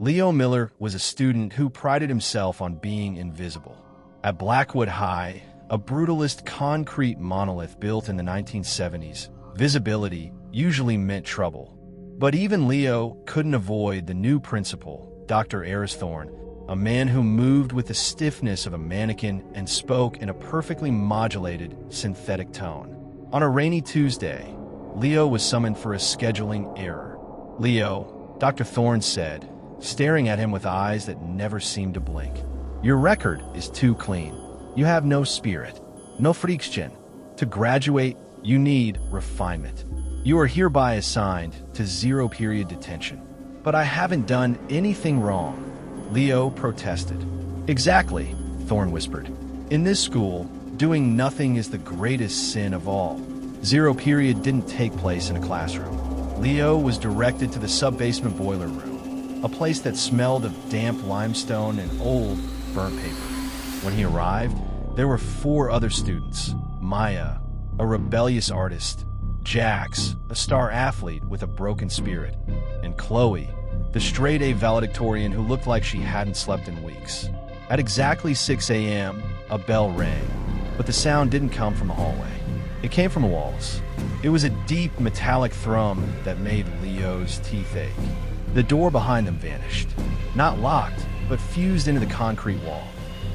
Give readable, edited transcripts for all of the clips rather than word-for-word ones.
Leo Miller was a student who prided himself on being invisible. At Blackwood High, a brutalist concrete monolith built in the 1970s, visibility usually meant trouble. But even Leo couldn't avoid the new principal, Dr. Thorne, a man who moved with the stiffness of a mannequin and spoke in a perfectly modulated, synthetic tone. On a rainy Tuesday, Leo was summoned for a scheduling error. "Leo," Dr. Thorne said, staring at him with eyes that never seemed to blink. "Your record is too clean. You have no spirit, no friction. To graduate, you need refinement. You are hereby assigned to zero-period detention." "But I haven't done anything wrong," Leo protested. "Exactly," Thorne whispered. "In this school, doing nothing is the greatest sin of all." Zero period didn't take place in a classroom. Leo was directed to the sub-basement boiler room, a place that smelled of damp limestone and old, burnt paper. When he arrived, there were 4 other students: Maya, a rebellious artist; Jax, a star athlete with a broken spirit; and Chloe, the straight-A valedictorian who looked like she hadn't slept in weeks. At exactly 6 a.m., a bell rang, but the sound didn't come from the hallway. It came from the walls. It was a deep, metallic thrum that made Leo's teeth ache. The door behind them vanished. Not locked, but fused into the concrete wall.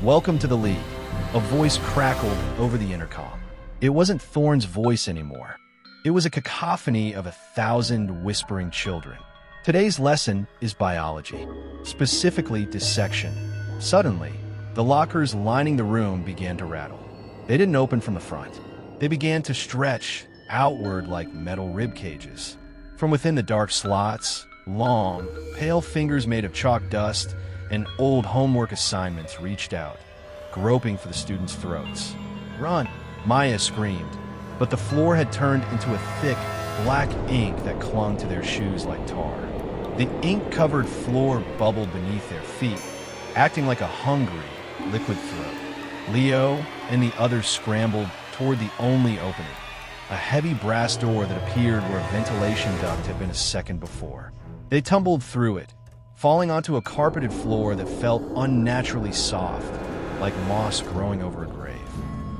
"Welcome to the league," a voice crackled over the intercom. It wasn't Thorne's voice anymore. It was a cacophony of 1,000 whispering children. "Today's lesson is biology, specifically dissection." Suddenly, the lockers lining the room began to rattle. They didn't open from the front. They began to stretch outward like metal rib cages. From within the dark slots, long, pale fingers made of chalk dust and old homework assignments reached out, groping for the students' throats. "Run!" Maya screamed, but the floor had turned into a thick, black ink that clung to their shoes like tar. The ink-covered floor bubbled beneath their feet, acting like a hungry, liquid throat. Leo and the others scrambled toward the only opening, a heavy brass door that appeared where a ventilation duct had been a second before. They tumbled through it, falling onto a carpeted floor that felt unnaturally soft, like moss growing over a grave.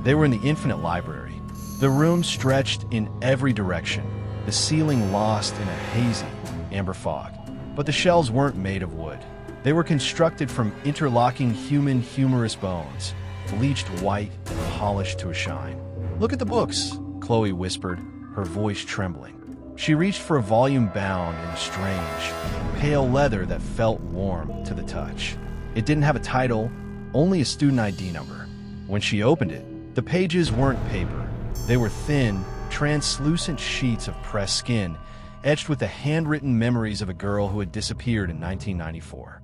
They were in the infinite library. The room stretched in every direction, the ceiling lost in a hazy, amber fog. But the shelves weren't made of wood. They were constructed from interlocking human humerus bones, bleached white and polished to a shine. "Look at the books," Chloe whispered, her voice trembling. She reached for a volume bound in strange, pale leather that felt warm to the touch. It didn't have a title, only a student ID number. When she opened it, the pages weren't paper. They were thin, translucent sheets of pressed skin, etched with the handwritten memories of a girl who had disappeared in 1994.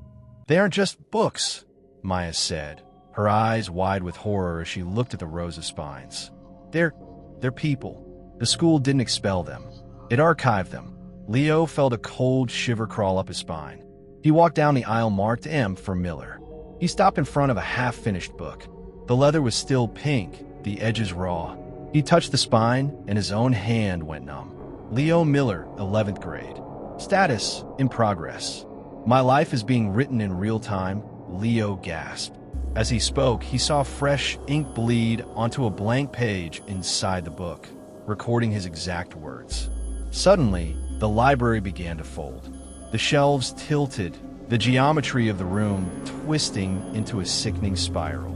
"They aren't just books," Maya said, her eyes wide with horror as she looked at the rows of spines. They're people. The school didn't expel them. It archived them." Leo felt a cold shiver crawl up his spine. He walked down the aisle marked M for Miller. He stopped in front of a half-finished book. The leather was still pink, the edges raw. He touched the spine, and his own hand went numb. "Leo Miller, 11th grade. Status, in progress. My life is being written in real time," Leo gasped. As he spoke, he saw fresh ink bleed onto a blank page inside the book, recording his exact words. Suddenly, the library began to fold. The shelves tilted, the geometry of the room twisting into a sickening spiral.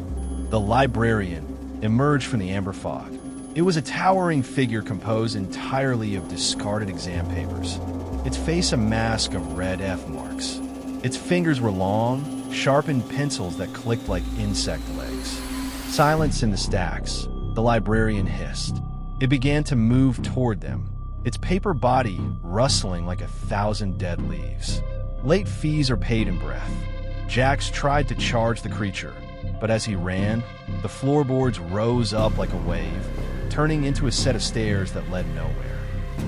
The librarian emerged from the amber fog. It was a towering figure composed entirely of discarded exam papers, its face a mask of red F marks. Its fingers were long, sharpened pencils that clicked like insect legs. Silence in the stacks, the librarian hissed. It began to move toward them, its paper body rustling like 1,000 dead leaves. Late fees are paid in breath. Jax tried to charge the creature, but as he ran, the floorboards rose up like a wave, turning into a set of stairs that led nowhere.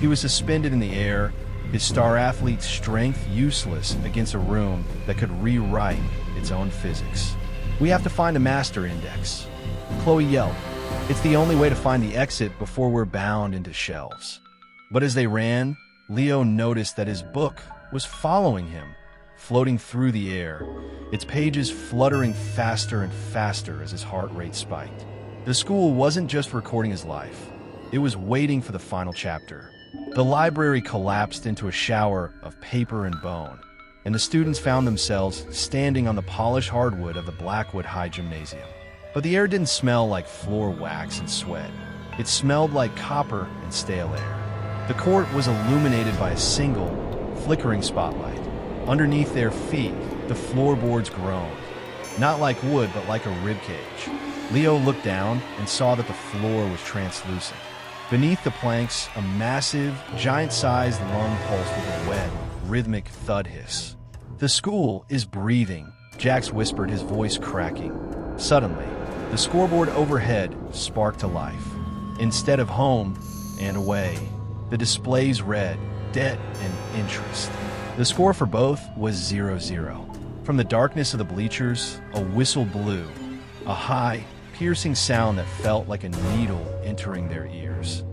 He was suspended in the air, his star athlete's strength useless against a room that could rewrite its own physics. "We have to find a master index," Chloe yelled. "It's the only way to find the exit before we're bound into shelves." But as they ran, Leo noticed that his book was following him, floating through the air, its pages fluttering faster and faster as his heart rate spiked. The school wasn't just recording his life. It was waiting for the final chapter. The library collapsed into a shower of paper and bone, and the students found themselves standing on the polished hardwood of the Blackwood High Gymnasium. But the air didn't smell like floor wax and sweat. It smelled like copper and stale air. The court was illuminated by a single, flickering spotlight. Underneath their feet, the floorboards groaned. Not like wood, but like a ribcage. Leo looked down and saw that the floor was translucent. Beneath the planks, a massive, giant-sized lung pulsed with a wet, rhythmic thud hiss. "The school is breathing," Jax whispered, his voice cracking. Suddenly, the scoreboard overhead sparked to life. Instead of home and away, the displays read, "Debt and interest." The score for both was 0-0. From the darkness of the bleachers, a whistle blew, a high, piercing sound that felt like a needle entering their ears.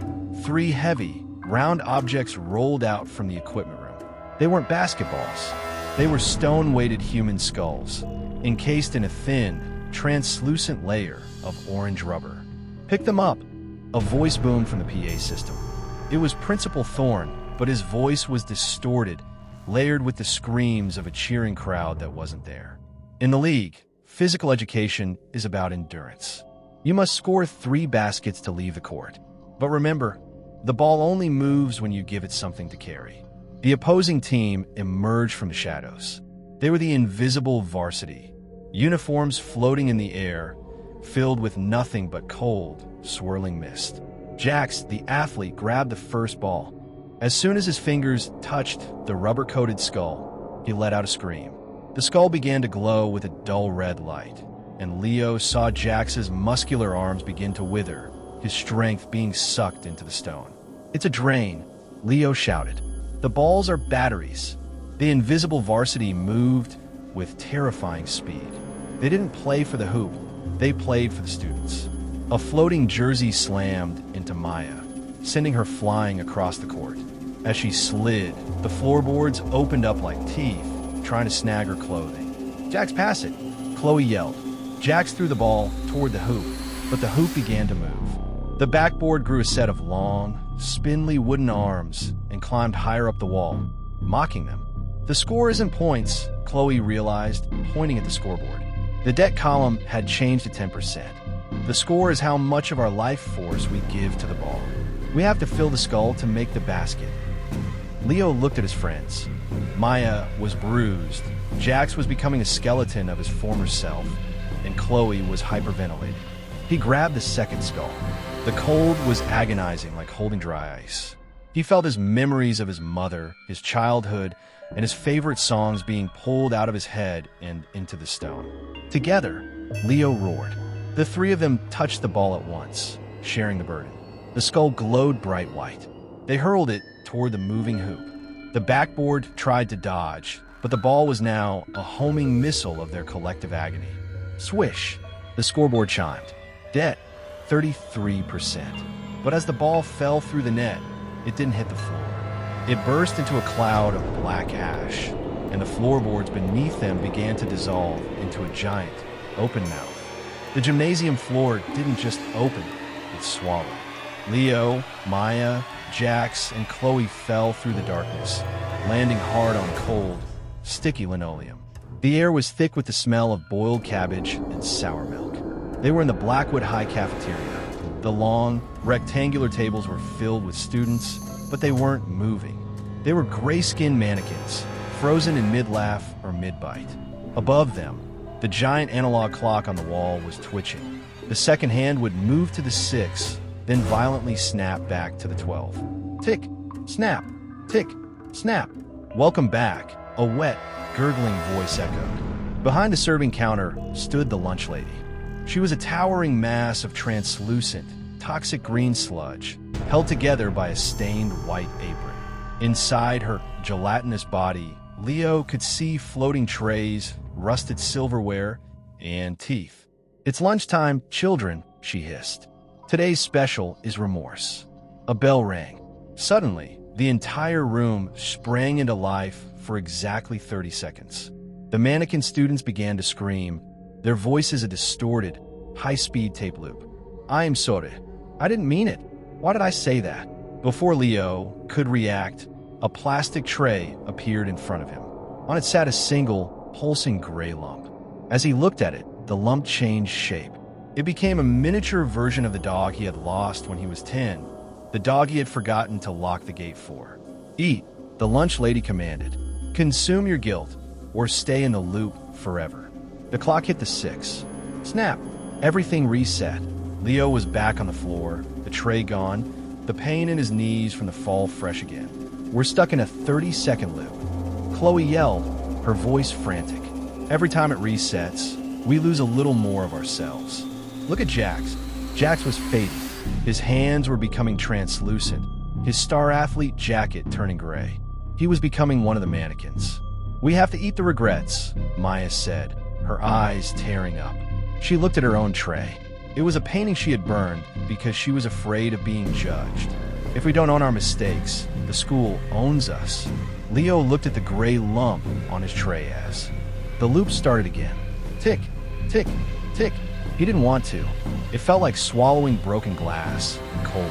3 heavy, round objects rolled out from the equipment room. They weren't basketballs. They were stone-weighted human skulls, encased in a thin, translucent layer of orange rubber. "Pick them up," a voice boomed from the PA system. It was Principal Thorne, but his voice was distorted, layered with the screams of a cheering crowd that wasn't there. In the league, physical education is about endurance. You must score 3 baskets to leave the court. But remember, the ball only moves when you give it something to carry. The opposing team emerged from the shadows. They were the invisible varsity, uniforms floating in the air, filled with nothing but cold, swirling mist. Jax, the athlete, grabbed the first ball. As soon as his fingers touched the rubber-coated skull, he let out a scream. The skull began to glow with a dull red light, and Leo saw Jax's muscular arms begin to wither, his strength being sucked into the stone. "It's a drain," Leo shouted. "The balls are batteries." The invisible varsity moved with terrifying speed. They didn't play for the hoop, they played for the students. A floating jersey slammed into Maya, sending her flying across the court. As she slid, the floorboards opened up like teeth, trying to snag her clothing. "Jax, pass it," Chloe yelled. Jax threw the ball toward the hoop, but the hoop began to move. The backboard grew a set of long, spindly wooden arms and climbed higher up the wall, mocking them. "The score isn't points," Chloe realized, pointing at the scoreboard. The debt column had changed to 10%. "The score is how much of our life force we give to the ball. We have to fill the skull to make the basket." Leo looked at his friends. Maya was bruised, Jax was becoming a skeleton of his former self, and Chloe was hyperventilating. He grabbed the second skull. The cold was agonizing, like holding dry ice. He felt his memories of his mother, his childhood, and his favorite songs being pulled out of his head and into the stone. Together, Leo roared. The 3 of them touched the ball at once, sharing the burden. The skull glowed bright white. They hurled it toward the moving hoop. The backboard tried to dodge, but the ball was now a homing missile of their collective agony. Swish! The scoreboard chimed. Debt, 33%. But as the ball fell through the net, it didn't hit the floor. It burst into a cloud of black ash, and the floorboards beneath them began to dissolve into a giant, open mouth. The gymnasium floor didn't just open, it swallowed. Leo, Maya, Jax, and Chloe fell through the darkness, landing hard on cold, sticky linoleum. The air was thick with the smell of boiled cabbage and sour milk. They were in the Blackwood High cafeteria. The long, rectangular tables were filled with students, but they weren't moving. They were gray-skinned mannequins, frozen in mid-laugh or mid-bite. Above them, the giant analog clock on the wall was twitching. The second hand would move to the 6, then violently snap back to the 12. Tick, snap, tick, snap. "Welcome back," a wet, gurgling voice echoed. Behind the serving counter stood the lunch lady. She was a towering mass of translucent, toxic green sludge, held together by a stained white apron. Inside her gelatinous body, Leo could see floating trays, rusted silverware, and teeth. "It's lunchtime, children," she hissed. "Today's special is remorse." A bell rang. Suddenly, the entire room sprang into life, for exactly 30 seconds. The mannequin students began to scream, their voices a distorted, high-speed tape loop. "I am sorry. I didn't mean it. Why did I say that?" Before Leo could react, a plastic tray appeared in front of him. On it sat a single, pulsing gray lump. As he looked at it, the lump changed shape. It became a miniature version of the dog he had lost when he was 10, the dog he had forgotten to lock the gate for. "Eat," the lunch lady commanded. "Consume your guilt, or stay in the loop forever." The clock hit the 6. Snap! Everything reset. Leo was back on the floor, the tray gone, the pain in his knees from the fall fresh again. "We're stuck in a 30-second loop." Chloe yelled, her voice frantic. "Every time it resets, we lose a little more of ourselves." Look at Jax. Jax was fading. His hands were becoming translucent, his star athlete jacket turning gray. He was becoming one of the mannequins. "We have to eat the regrets," Maya said, her eyes tearing up. She looked at her own tray. It was a painting she had burned because she was afraid of being judged. "If we don't own our mistakes, the school owns us." Leo looked at the gray lump on his tray as the loop started again. Tick, tick, tick. He didn't want to. It felt like swallowing broken glass coldly.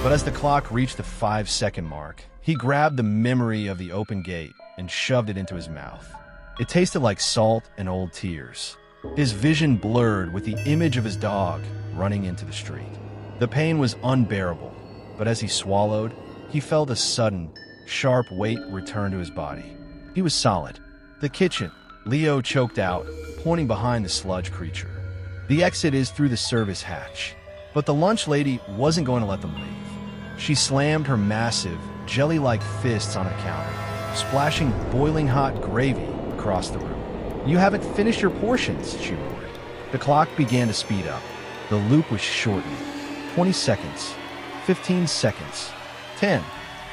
But as the clock reached the 5-second mark, he grabbed the memory of the open gate and shoved it into his mouth. It tasted like salt and old tears. His vision blurred with the image of his dog running into the street. The pain was unbearable, but as he swallowed, he felt a sudden, sharp weight return to his body. He was solid. "The kitchen," Leo choked out, pointing behind the sludge creature. "The exit is through the service hatch." But the lunch lady wasn't going to let them leave. She slammed her massive, jelly-like fists on the counter, splashing boiling hot gravy across the room. "You haven't finished your portions," she roared. The clock began to speed up. The loop was shortening. 20 seconds. 15 seconds. 10.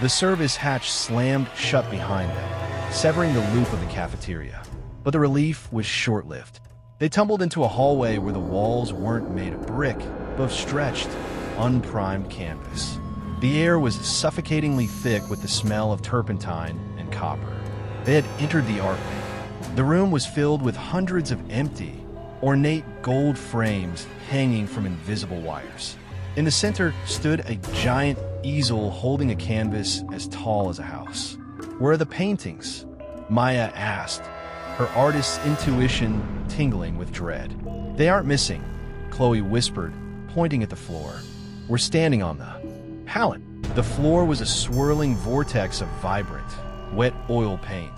The service hatch slammed shut behind them, severing the loop of the cafeteria. But the relief was short-lived. They tumbled into a hallway where the walls weren't made of brick, but of stretched, unprimed canvas. The air was suffocatingly thick with the smell of turpentine and copper. They had entered the art wing. The room was filled with hundreds of empty, ornate gold frames hanging from invisible wires. In the center stood a giant easel holding a canvas as tall as a house. "Where are the paintings?" Maya asked, her artist's intuition tingling with dread. "They aren't missing," Chloe whispered, pointing at the floor. "We're standing on the palette." The floor was a swirling vortex of vibrant, wet oil paint,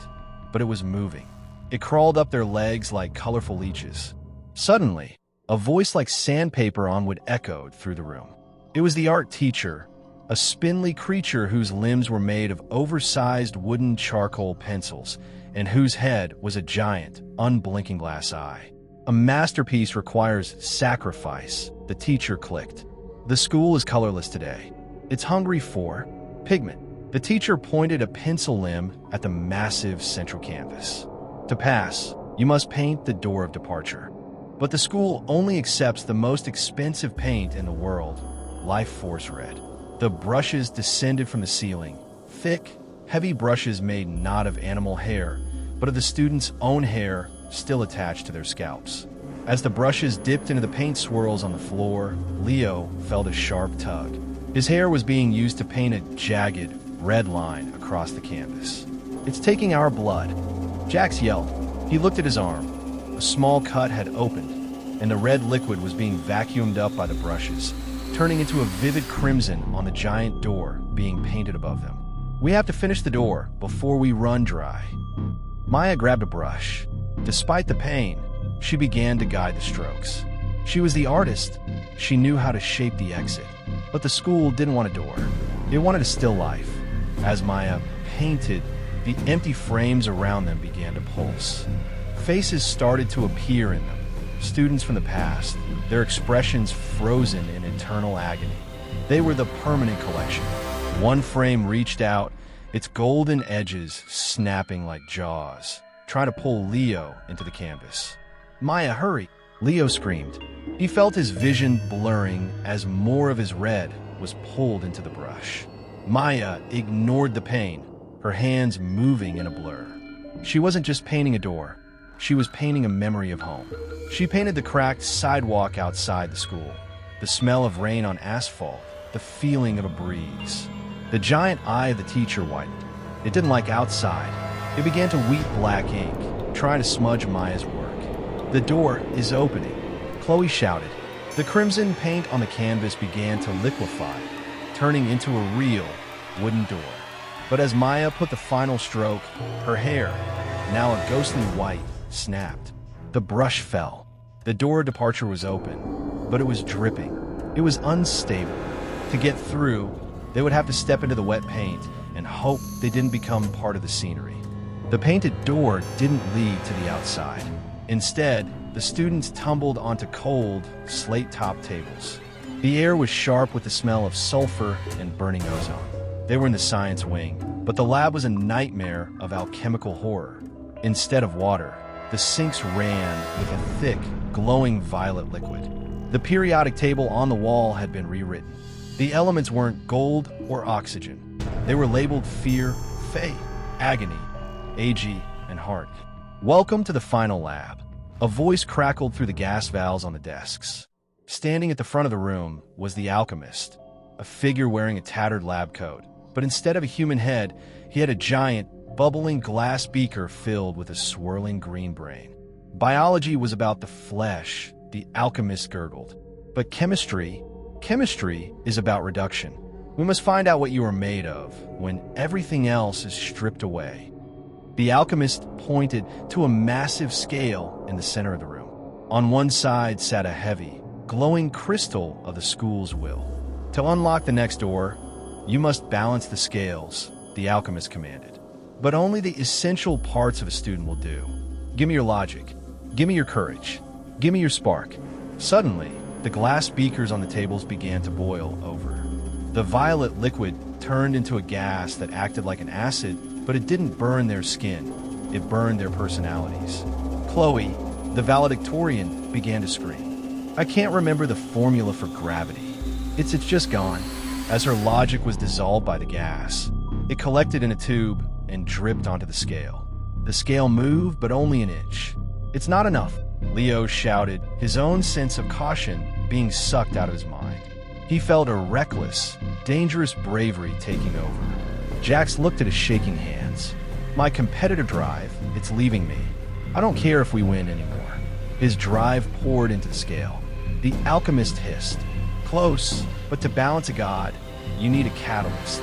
but it was moving. It crawled up their legs like colorful leeches. Suddenly, a voice like sandpaper on wood echoed through the room. It was the art teacher, a spindly creature whose limbs were made of oversized wooden charcoal pencils, and whose head was a giant, unblinking glass eye. "A masterpiece requires sacrifice," the teacher clicked. "The school is colorless today. It's hungry for pigment." The teacher pointed a pencil limb at the massive central canvas. "To pass, you must paint the door of departure. But the school only accepts the most expensive paint in the world, Life Force Red." The brushes descended from the ceiling, thick, heavy brushes made not of animal hair, but of the students' own hair still attached to their scalps. As the brushes dipped into the paint swirls on the floor, Leo felt a sharp tug. His hair was being used to paint a jagged, red line across the canvas. "It's taking our blood," Jax yelled. He looked at his arm. A small cut had opened, and the red liquid was being vacuumed up by the brushes, turning into a vivid crimson on the giant door being painted above them. "We have to finish the door before we run dry." Maya grabbed a brush. Despite the pain, she began to guide the strokes. She was the artist. She knew how to shape the exit. But the school didn't want a door. It wanted a still life. As Maya painted, the empty frames around them began to pulse. Faces started to appear in them. Students from the past, their expressions frozen in eternal agony. They were the permanent collection. One frame reached out, its golden edges snapping like jaws, trying to pull Leo into the canvas. "Maya, hurry!" Leo screamed. He felt his vision blurring as more of his red was pulled into the brush. Maya ignored the pain. her hands moving in a blur. She wasn't just painting a door. She was painting a memory of home. She painted the cracked sidewalk outside the school, the smell of rain on asphalt, the feeling of a breeze. The giant eye of the teacher widened. It didn't like outside. It began to weep black ink, trying to smudge Maya's work. "The door is opening," Chloe shouted. The crimson paint on the canvas began to liquefy, turning into a real wooden door. But as Maya put the final stroke, her hair, now a ghostly white, snapped. The brush fell. The door of departure was open, but it was dripping. It was unstable. To get through, they would have to step into the wet paint and hope they didn't become part of the scenery. The painted door didn't lead to the outside. Instead, the students tumbled onto cold, slate-top tables. The air was sharp with the smell of sulfur and burning ozone. They were in the science wing, but the lab was a nightmare of alchemical horror. Instead of water, the sinks ran with a thick, glowing violet liquid. The periodic table on the wall had been rewritten. The elements weren't gold or oxygen. They were labeled fear, fate, agony, ag, and heart. "Welcome to the final lab." A voice crackled through the gas valves on the desks. Standing at the front of the room was the alchemist, a figure wearing a tattered lab coat. But instead of a human head, he had a giant, bubbling glass beaker filled with a swirling green brain. Biology was about the flesh, the alchemist gurgled. But chemistry is about reduction. We must find out what you are made of when everything else is stripped away. The alchemist pointed to a massive scale in the center of the room. On one side sat a heavy, glowing crystal of the school's will. To unlock the next door, you must balance the scales, the alchemist commanded. But only the essential parts of a student will do. Give me your logic. Give me your courage. Give me your spark. Suddenly, the glass beakers on the tables began to boil over. The violet liquid turned into a gas that acted like an acid, but it didn't burn their skin. It burned their personalities. Chloe, the valedictorian, began to scream. "I can't remember the formula for gravity. It's just gone." As her logic was dissolved by the gas, it collected in a tube and dripped onto the scale. The scale moved, but only an inch. "It's not enough," Leo shouted, his own sense of caution being sucked out of his mind. He felt a reckless, dangerous bravery taking over. Jax looked at his shaking hands. "My competitive drive, it's leaving me. I don't care if we win anymore." His drive poured into the scale. The alchemist hissed. "Close, but to balance a god, you need a catalyst.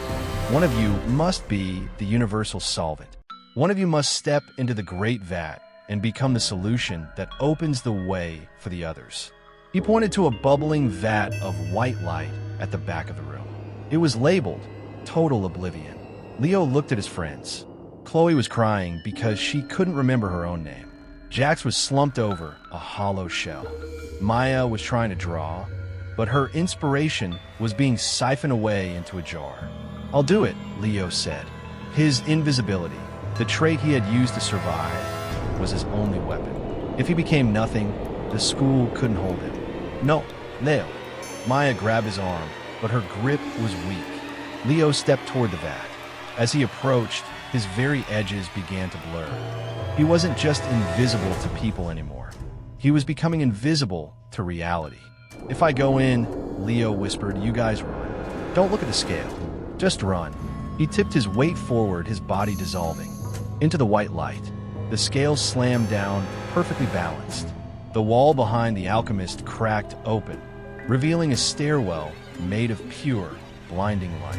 One of you must be the universal solvent. One of you must step into the great vat and become the solution that opens the way for the others." He pointed to a bubbling vat of white light at the back of the room. It was labeled Total Oblivion. Leo looked at his friends. Chloe was crying because she couldn't remember her own name. Jax was slumped over a hollow shell. Maya was trying to draw, but her inspiration was being siphoned away into a jar. "I'll do it," Leo said. His invisibility, the trait he had used to survive, was his only weapon. If he became nothing, the school couldn't hold him. "No, Leo." Maya grabbed his arm, but her grip was weak. Leo stepped toward the vat. As he approached, his very edges began to blur. He wasn't just invisible to people anymore. He was becoming invisible to reality. "If I go in," Leo whispered, "you guys run. Don't look at the scale. Just run." He tipped his weight forward, his body dissolving. Into the white light, the scale slammed down, perfectly balanced. The wall behind the alchemist cracked open, revealing a stairwell made of pure, blinding light.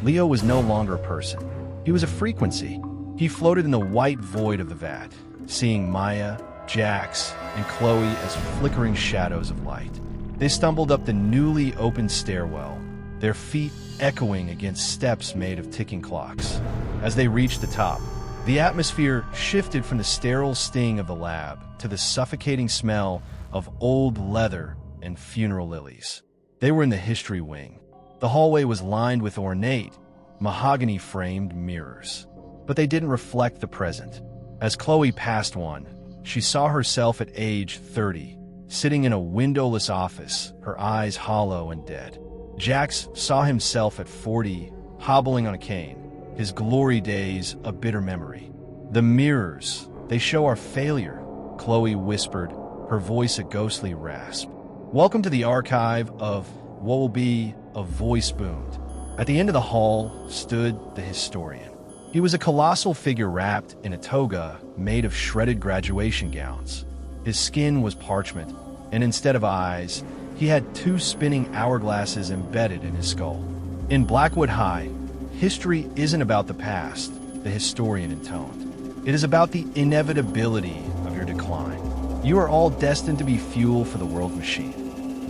Leo was no longer a person. He was a frequency. He floated in the white void of the vat, seeing Maya, Jax, and Chloe as flickering shadows of light. They stumbled up the newly opened stairwell, their feet echoing against steps made of ticking clocks. As they reached the top, the atmosphere shifted from the sterile sting of the lab to the suffocating smell of old leather and funeral lilies. They were in the history wing. The hallway was lined with ornate, mahogany-framed mirrors, but they didn't reflect the present. As Chloe passed one, she saw herself at age 30, sitting in a windowless office, her eyes hollow and dead. Jax saw himself at 40, hobbling on a cane, his glory days a bitter memory. The mirrors, they show our failure, Chloe whispered, her voice a ghostly rasp. Welcome to the archive of what will be a voice boomed. At the end of the hall stood the historian. He was a colossal figure wrapped in a toga made of shredded graduation gowns. His skin was parchment, and instead of eyes, he had two spinning hourglasses embedded in his skull. In Blackwood High, history isn't about the past, the historian intoned. It is about the inevitability of your decline. You are all destined to be fuel for the world machine.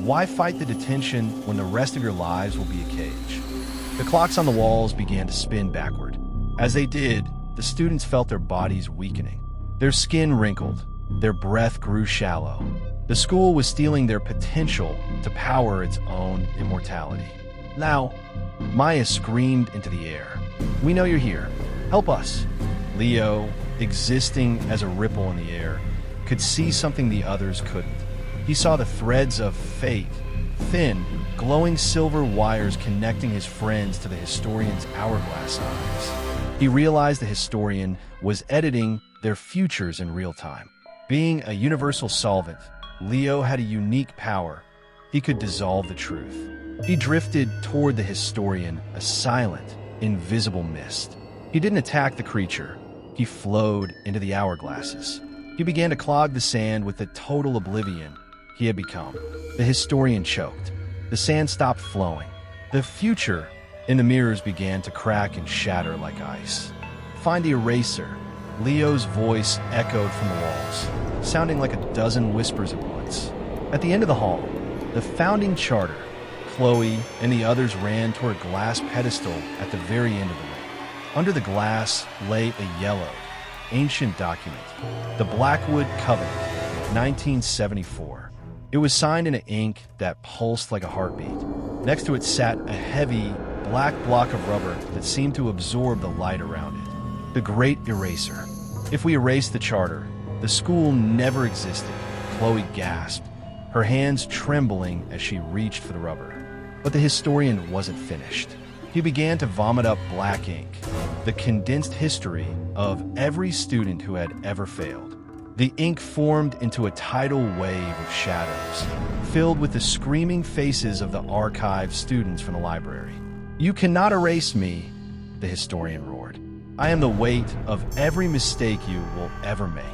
Why fight the detention when the rest of your lives will be a cage? The clocks on the walls began to spin backward. As they did, the students felt their bodies weakening. Their skin wrinkled, their breath grew shallow. The school was stealing their potential to power its own immortality. Now, Maya screamed into the air. We know you're here. Help us. Leo, existing as a ripple in the air, could see something the others couldn't. He saw the threads of fate, thin, glowing silver wires connecting his friends to the historian's hourglass eyes. He realized the historian was editing their futures in real time. Being a universal solvent, Leo had a unique power. He could dissolve the truth. He drifted toward the historian, a silent, invisible mist. He didn't attack the creature. He flowed into the hourglasses. He began to clog the sand with the total oblivion he had become. The historian choked. The sand stopped flowing. The future in the mirrors began to crack and shatter like ice. Find the eraser. Leo's voice echoed from the walls, sounding like a dozen whispers at once. At the end of the hall, the founding charter, Chloe and the others ran toward a glass pedestal at the very end of the room. Under the glass lay a yellowed, ancient document, the Blackwood Covenant, 1974. It was signed in an ink that pulsed like a heartbeat. Next to it sat a heavy, black block of rubber that seemed to absorb the light around it. The Great Eraser. If we erased the charter, the school never existed, Chloe gasped, her hands trembling as she reached for the rubber. But the historian wasn't finished. He began to vomit up black ink, the condensed history of every student who had ever failed. The ink formed into a tidal wave of shadows, filled with the screaming faces of the archived students from the library. You cannot erase me, the historian roared. I am the weight of every mistake you will ever make.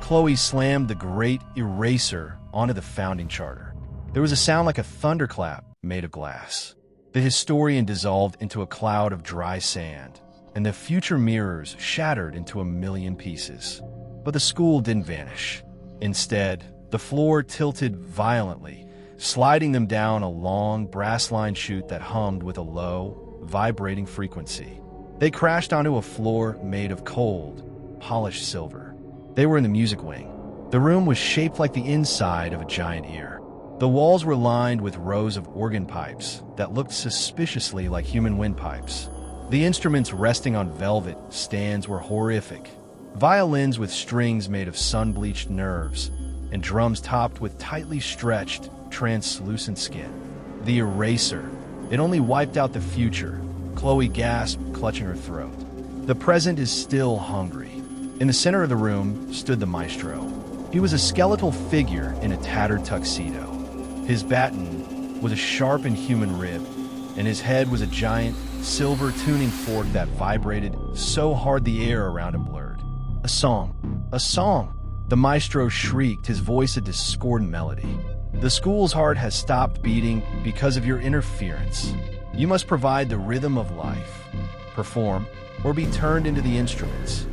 Chloe slammed the Great Eraser onto the founding charter. There was a sound like a thunderclap made of glass. The historian dissolved into a cloud of dry sand, and the future mirrors shattered into a million pieces. But the school didn't vanish. Instead, the floor tilted violently, sliding them down a long, brass-lined chute that hummed with a low, vibrating frequency. They crashed onto a floor made of cold, polished silver. They were in the music wing. The room was shaped like the inside of a giant ear. The walls were lined with rows of organ pipes that looked suspiciously like human windpipes. The instruments resting on velvet stands were horrific. Violins with strings made of sun-bleached nerves, and drums topped with tightly stretched, translucent skin. The eraser. It only wiped out the future. Chloe gasped, clutching her throat. The present is still hungry. In the center of the room stood the maestro. He was a skeletal figure in a tattered tuxedo. His baton was a sharpened human rib, and his head was a giant, silver tuning fork that vibrated so hard the air around him blurred. A song. A song! The maestro shrieked, his voice a discordant melody. The school's heart has stopped beating because of your interference. You must provide the rhythm of life, perform, or be turned into the instruments.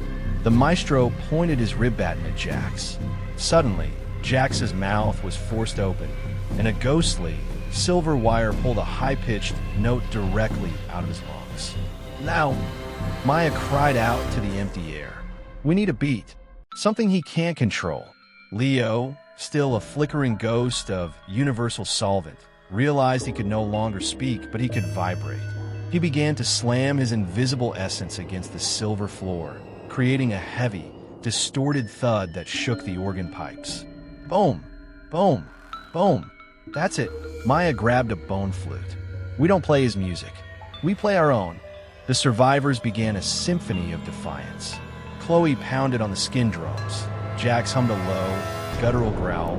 The maestro pointed his rib baton at Jax. Suddenly, Jax's mouth was forced open, and a ghostly, silver wire pulled a high-pitched note directly out of his lungs. Now, Maya cried out to the empty air. We need a beat, something he can't control. Leo, still a flickering ghost of universal solvent, realized he could no longer speak, but he could vibrate. He began to slam his invisible essence against the silver floor, creating a heavy, distorted thud that shook the organ pipes. Boom! Boom! Boom! That's it. Maya grabbed a bone flute. We don't play his music. We play our own. The survivors began a symphony of defiance. Chloe pounded on the skin drums, Jax hummed a low, guttural growl,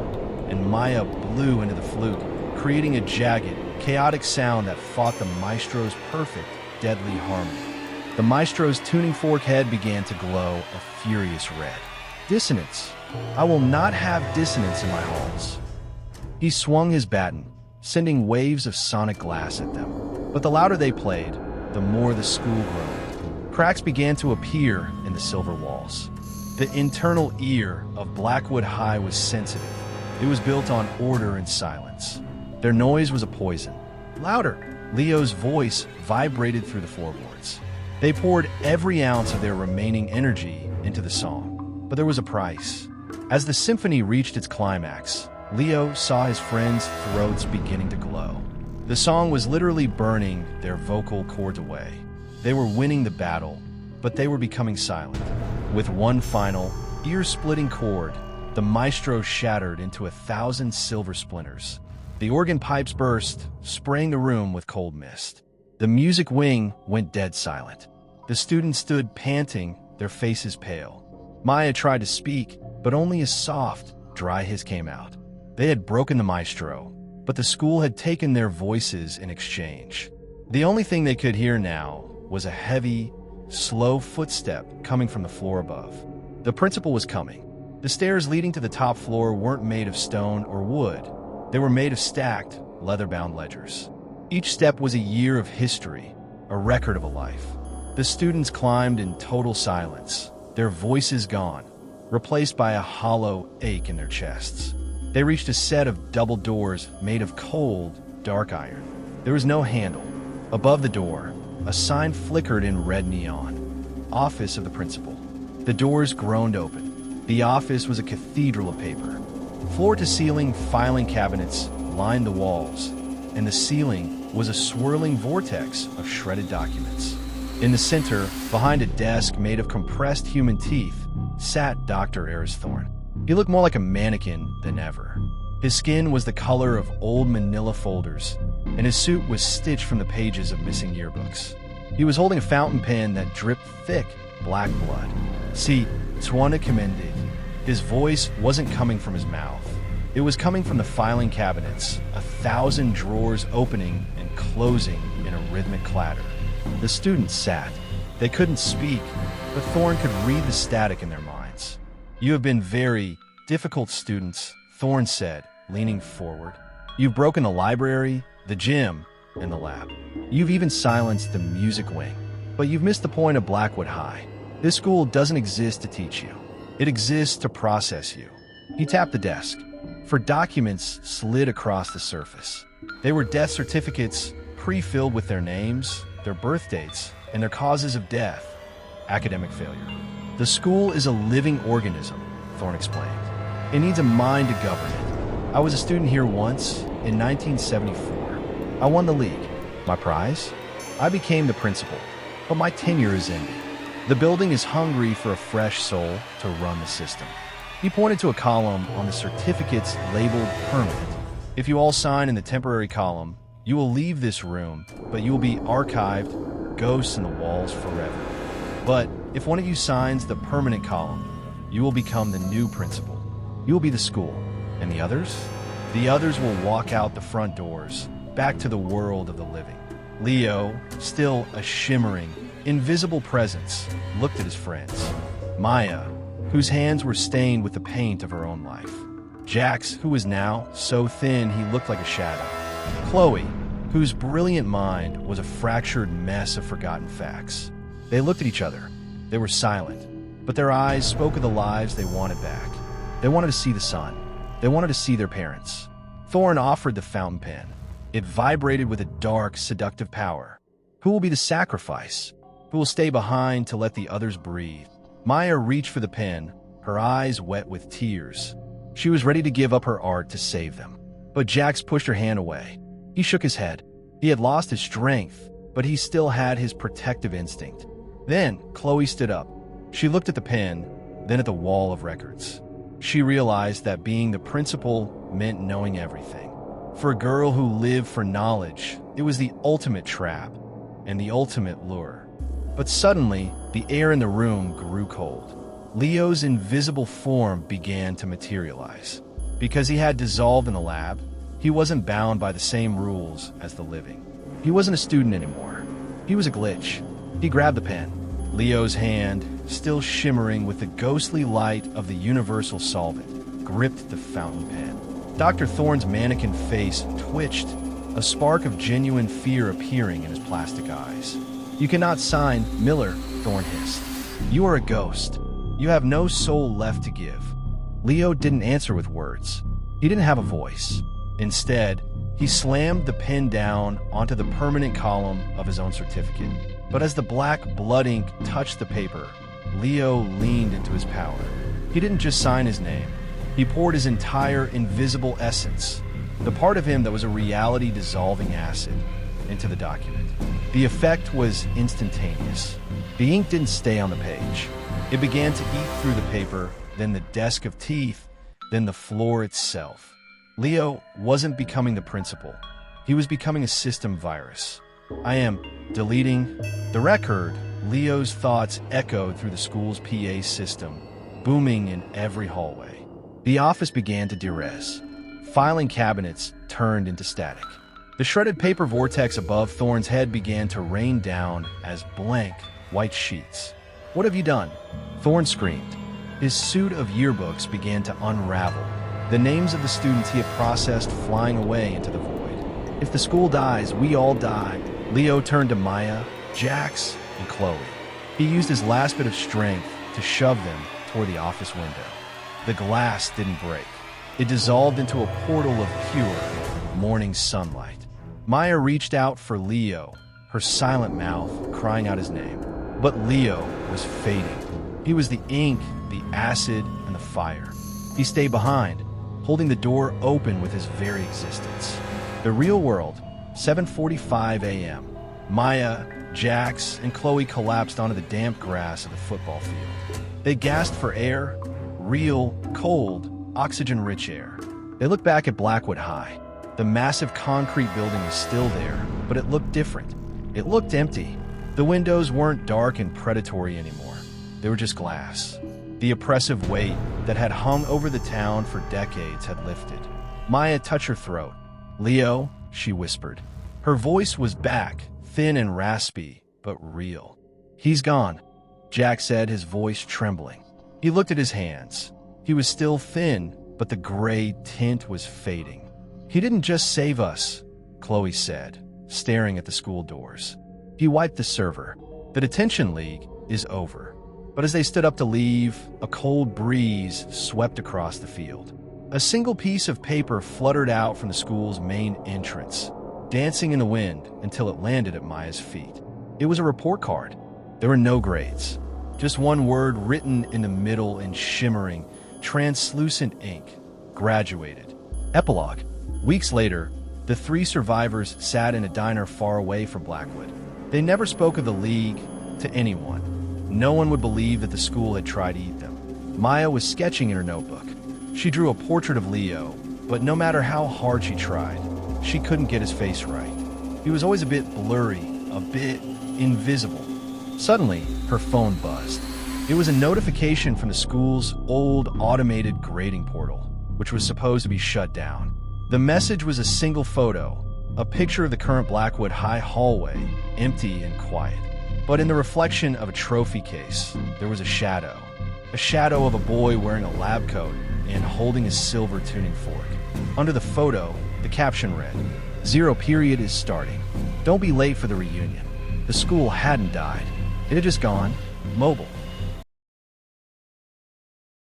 and Maya blew into the flute, creating a jagged, chaotic sound that fought the maestro's perfect, deadly harmony. The maestro's tuning fork head began to glow a furious red. Dissonance. I will not have dissonance in my halls. He swung his baton, sending waves of sonic glass at them. But the louder they played, the more the school groaned. Cracks began to appear in the silver walls. The internal ear of Blackwood High was sensitive. It was built on order and silence. Their noise was a poison. Louder! Leo's voice vibrated through the floorboards. They poured every ounce of their remaining energy into the song. But there was a price. As the symphony reached its climax, Leo saw his friends' throats beginning to glow. The song was literally burning their vocal cords away. They were winning the battle, but they were becoming silent. With one final, ear-splitting chord, the maestro shattered into 1,000 silver splinters. The organ pipes burst, spraying the room with cold mist. The music wing went dead silent. The students stood panting, their faces pale. Maya tried to speak, but only a soft, dry hiss came out. They had broken the maestro, but the school had taken their voices in exchange. The only thing they could hear now was a heavy, slow footstep coming from the floor above. The principal was coming. The stairs leading to the top floor weren't made of stone or wood. They were made of stacked, leather-bound ledgers. Each step was a year of history, a record of a life. The students climbed in total silence, their voices gone, replaced by a hollow ache in their chests. They reached a set of double doors made of cold, dark iron. There was no handle. Above the door, a sign flickered in red neon. Office of the Principal. The doors groaned open. The office was a cathedral of paper. Floor-to-ceiling filing cabinets lined the walls, and the ceiling was a swirling vortex of shredded documents. In the center, behind a desk made of compressed human teeth, sat Dr. Thorne. He looked more like a mannequin than ever. His skin was the color of old manila folders, and his suit was stitched from the pages of missing yearbooks. He was holding a fountain pen that dripped thick, black blood. See, Twana commended. His voice wasn't coming from his mouth. It was coming from the filing cabinets, 1,000 drawers opening and closing in a rhythmic clatter. The students sat. They couldn't speak, but Thorne could read the static in their minds. "You have been very difficult students," Thorne said, leaning forward. "You've broken the library, the gym, and the lab. You've even silenced the music wing. But you've missed the point of Blackwood High. This school doesn't exist to teach you. It exists to process you." He tapped the desk. For documents slid across the surface. They were death certificates pre-filled with their names, their birth dates, and their causes of death. Academic failure. "The school is a living organism," Thorne explained. "It needs a mind to govern it. I was a student here once, in 1974. I won the league. My prize? I became the principal, but my tenure is ending. The building is hungry for a fresh soul to run the system." He pointed to a column on the certificates labeled permanent. "If you all sign in the temporary column, you will leave this room, but you will be archived, ghosts in the walls forever. But if one of you signs the permanent column, you will become the new principal. You will be the school. And the others? The others will walk out the front doors, back to the world of the living." Leo, still a shimmering, invisible presence, looked at his friends. Maya, whose hands were stained with the paint of her own life. Jax, who was now so thin he looked like a shadow. Chloe, whose brilliant mind was a fractured mess of forgotten facts. They looked at each other. They were silent, but their eyes spoke of the lives they wanted back. They wanted to see the sun. They wanted to see their parents. Thorne offered the fountain pen. It vibrated with a dark, seductive power. Who will be the sacrifice? Who will stay behind to let the others breathe? Maya reached for the pen, her eyes wet with tears. She was ready to give up her art to save them. But Jax pushed her hand away. He shook his head. He had lost his strength, but he still had his protective instinct. Then Chloe stood up. She looked at the pen, then at the wall of records. She realized that being the principal meant knowing everything. For a girl who lived for knowledge, it was the ultimate trap and the ultimate lure. But suddenly, the air in the room grew cold. Leo's invisible form began to materialize. Because he had dissolved in the lab, he wasn't bound by the same rules as the living. He wasn't a student anymore. He was a glitch. He grabbed the pen. Leo's hand, still shimmering with the ghostly light of the universal solvent, gripped the fountain pen. Dr. Thorne's mannequin face twitched, a spark of genuine fear appearing in his plastic eyes. "You cannot sign, Miller," Thorne hissed. "You are a ghost. You have no soul left to give." Leo didn't answer with words. He didn't have a voice. Instead, he slammed the pen down onto the permanent column of his own certificate. But as the black blood ink touched the paper, Leo leaned into his power. He didn't just sign his name. He poured his entire invisible essence, the part of him that was a reality-dissolving acid, into the document. The effect was instantaneous. The ink didn't stay on the page. It began to eat through the paper, then the desk of teeth, then the floor itself. Leo wasn't becoming the principal. He was becoming a system virus. "I am deleting the record." Leo's thoughts echoed through the school's PA system, booming in every hallway. The office began to derez. Filing cabinets turned into static. The shredded paper vortex above Thorne's head began to rain down as blank, white sheets. "What have you done?" Thorne screamed. His suit of yearbooks began to unravel, the names of the students he had processed flying away into the void. "If the school dies, we all die." Leo turned to Maya, Jax, and Chloe. He used his last bit of strength to shove them toward the office window. The glass didn't break. It dissolved into a portal of pure, morning sunlight. Maya reached out for Leo, her silent mouth crying out his name. But Leo was fading. He was the ink, the acid, and the fire. He stayed behind, holding the door open with his very existence. The real world, 7:45 a.m. Maya, Jax, and Chloe collapsed onto the damp grass of the football field. They gasped for air, real, cold, oxygen-rich air. They looked back at Blackwood High. The massive concrete building was still there, but it looked different. It looked empty. The windows weren't dark and predatory anymore. They were just glass. The oppressive weight that had hung over the town for decades had lifted. Maya touched her throat. "Leo," she whispered. Her voice was back, thin and raspy, but real. "He's gone," Jack said, his voice trembling. He looked at his hands. He was still thin, but the gray tint was fading. "He didn't just save us," Chloe said, staring at the school doors. "He wiped the server. The detention league is over." But as they stood up to leave, a cold breeze swept across the field. A single piece of paper fluttered out from the school's main entrance, dancing in the wind until it landed at Maya's feet. It was a report card. There were no grades, just one word written in the middle in shimmering, translucent ink: graduated. Epilogue. Weeks later, the three survivors sat in a diner far away from Blackwood. They never spoke of the league to anyone. No one would believe that the school had tried to eat them. Maya was sketching in her notebook. She drew a portrait of Leo, but no matter how hard she tried, she couldn't get his face right. He was always a bit blurry, a bit invisible. Suddenly, her phone buzzed. It was a notification from the school's old automated grading portal, which was supposed to be shut down. The message was a single photo, a picture of the current Blackwood High hallway, empty and quiet. But in the reflection of a trophy case, there was a shadow of a boy wearing a lab coat and holding a silver tuning fork. Under the photo, the caption read, "Zero-Period is starting. Don't be late for the reunion." The school hadn't died. It had just gone mobile.